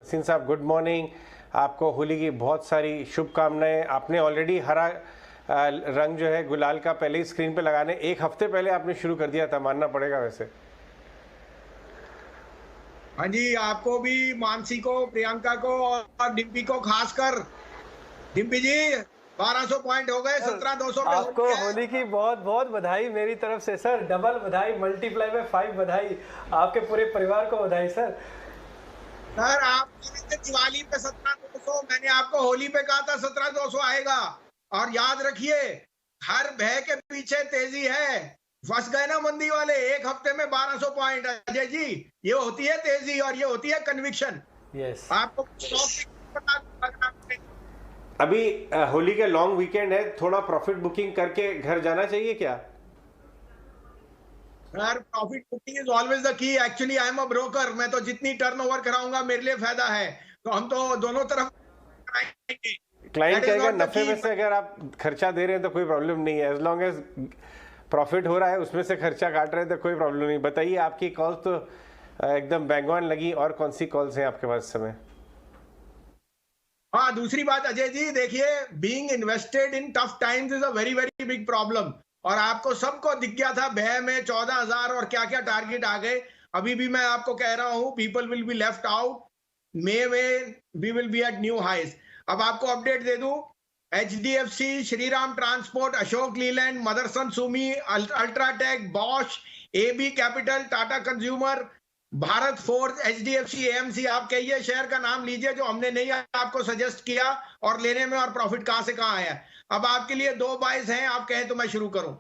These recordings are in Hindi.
सिंह साहब गुड मॉर्निंग। आपको होली की बहुत सारी शुभकामनाएं। आपने ऑलरेडी हरा रंग जो है गुलाल का पहले ही स्क्रीन पे लगाने एक हफ्ते पहले आपने शुरू कर दिया था, मानना पड़ेगा वैसे। हाँ जी, आपको भी, मानसी को, प्रियंका को और डिम्पी को खासकर। डिम्पी जी 1200 पॉइंट हो गए, 17,200 पे आपको होली की बहुत बहुत बधाई मेरी तरफ से सर। डबल बधाई, मल्टीप्लाई में 5 बधाई। आपके पूरे परिवार को बधाई सर। सर आप दिवाली पे 17,200, मैंने आपको होली पे कहा था 17,200 आएगा। और याद रखिए, हर भय के पीछे तेजी है। फंस गए ना मंदी वाले, एक हफ्ते में 1200 पॉइंट। अजय जी, ये होती है तेजी और ये होती है कन्विक्शन। यस। आपको अभी होली के लॉन्ग वीकेंड है, थोड़ा प्रॉफिट बुकिंग करके घर जाना चाहिए क्या? यार profit booking is always the key. Actually I am a broker, मैं तो जितनी टर्नओवर कराऊंगा मेरे लिए फायदा है, तो हम तो दोनों तरफ कराएंगे। क्लाइंट कहेगा नफे में से अगर आप खर्चा दे रहे हैं तो कोई प्रॉब्लम नहीं है, एज लॉन्ग एज प्रॉफिट हो रहा है उसमें से खर्चा काट रहे हैं तो कोई प्रॉब्लम नहीं। बताइए, आपकी कॉल्स तो एकदम बैंग ऑन लगी। और कौन सी कॉल्स हैं आपके पास इस समय? हाँ, दूसरी बात अजय जी, देखिए, being invested in tough times is a very very big problem. और आपको सबको दिख गया था भय में 14,000 और क्या क्या टारगेट आ गए। अभी भी मैं आपको कह रहा हूं, people will be left out. May में we will be at new highs. अब आपको अपडेट दे दूं, HDFC, Shriram transport, Ashok Leyland, Motherson Sumi, UltraTech, Bosch, AB capital, Tata consumer, Bharat forge, HDFC, AMC, आप कहिए शेयर का नाम लीजिए जो हमने नहीं आपको सजेस्ट किया और लेने में, और प्रॉफिट कहां से कहां आया। अब आपके लिए 2 बाइस हैं, आप कहें तो मैं शुरू करूं।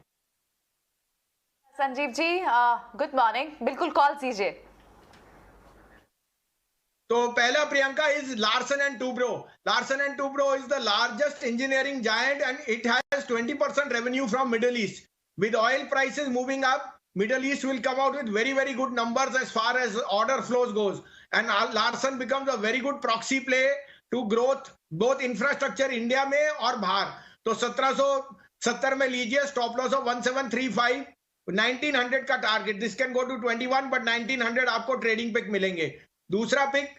संजीव जी गुड मॉर्निंग, बिल्कुल कॉल कीजिए। तो पहला Priyanka is Larsen and Toubro. Larsen and Toubro is the largest engineering giant and it has 20% revenue from middle east. With oil prices moving up, Middle East will come out with very very good numbers as far as order flows goes, and Larsen becomes a very good proxy play to growth both infrastructure India में और बाहर। तो 1770 में लीजिए, स्टॉप लॉस ऑफ 1735, 1900 का target. This can go to 21 but 1900 आपको ट्रेडिंग पिक मिलेंगे। दूसरा पिक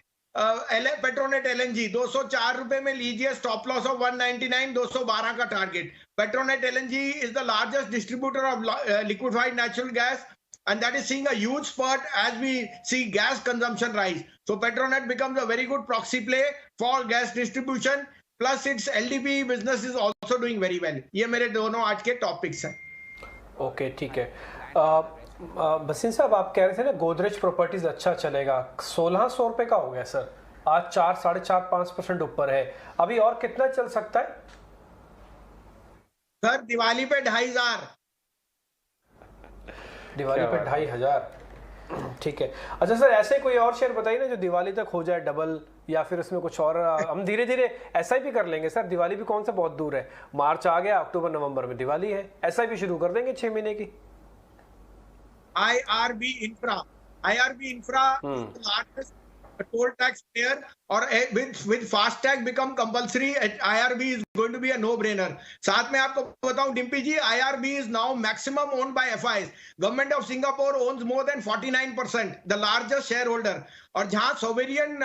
पेट्रोनेट LNG 204 रुपए में लीजिए, स्टॉप लॉस ऑफ 199, 212 का target. Petronet LNG is the largest distributor of liquefied natural gas, and that is seeing a huge spurt as we see gas consumption rise. So Petronet becomes a very good proxy play for gas distribution, plus its LDP business is also doing very well. ये मेरे दोनों आज के टॉपिक्स हैं। ओके, ठीक है। बसिन साहब, आप कह रहे थे ना गोदरेज प्रॉपर्टीज अच्छा चलेगा, 1600 रुपए का हो गया सर, आज 4-4.5% ऊपर है। अभी और कितना चल सकता है सर? दिवाली पे 2,500। दिवाली पे 2,500, ठीक है। अच्छा सर, ऐसे कोई और शेयर बताइए ना जो दिवाली तक हो जाए डबल, या फिर उसमें कुछ और हम धीरे धीरे SIP कर लेंगे सर। दिवाली भी कौन सा बहुत दूर है, मार्च आ गया, अक्टूबर नवंबर में दिवाली है, SIP शुरू कर देंगे 6 महीने की। IRB Infra is the largest toll tax player, or with FASTag become compulsory, IRB is going to be a no-brainer. साथ में आपको बताऊं डिम्पी जी, IRB is now maximum owned by FIs. Government of Singapore owns more than 49%, the largest shareholder. और जहां सोवेरियन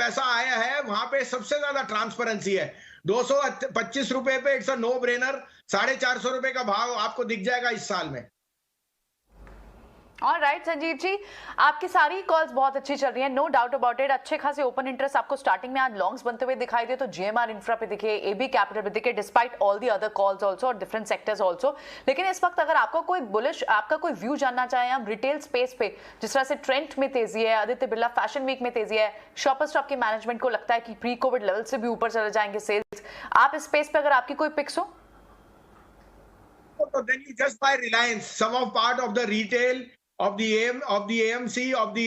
पैसा आया है वहां पे सबसे ज्यादा ट्रांसपेरेंसी है। 225 रुपए पे इट्स अ नो ब्रेनर। 450 रुपए का भाव आपको दिख जाएगा इस साल में। ऑलराइट संजीव जी, आपकी सारी कॉल्स बहुत अच्छी चल रही हैं, नो डाउट अबाउट इट। अच्छे खासे ओपन इंटरेस्ट आपको स्टार्टिंग में आज लॉन्ग्स बनते हुए दिखाई दे, तो GMR इंफ्रा पे दिखे, AB कैपिटल पे दिखे, despite all the other calls also और डिफरेंट सेक्टर्स आल्सो। लेकिन इस वक्त अगर आपका कोई बुलिश, आपका कोई व्यू जानना चाहें हम रिटेल स्पेस पे, जिस तरह से ट्रेंड में तेजी है, आदित्य बिरला फैशन वीक में तेजी है, शॉपर स्टॉप की मैनेजमेंट को लगता है कि प्री कोविड लेवल से भी ऊपर चले जाएंगे सेल्स, आप इस स्पेस पे अगर आपकी कोई पिक्स हो? So then you just buy Reliance, some of part of the retail, of the AMC, of the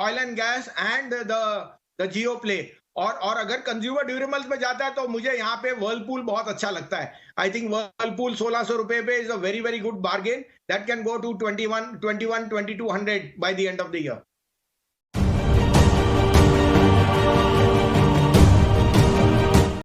oil and gas and the Jio play। और अगर कंज्यूमर ड्यूरेबल्स में जाता है तो मुझे यहाँ पे वर्लपूल बहुत अच्छा लगता है। आई थिंक वर्लपूल 1600 रुपए पे is a very very good bargain that can go to 21, 2200 by the end of the year.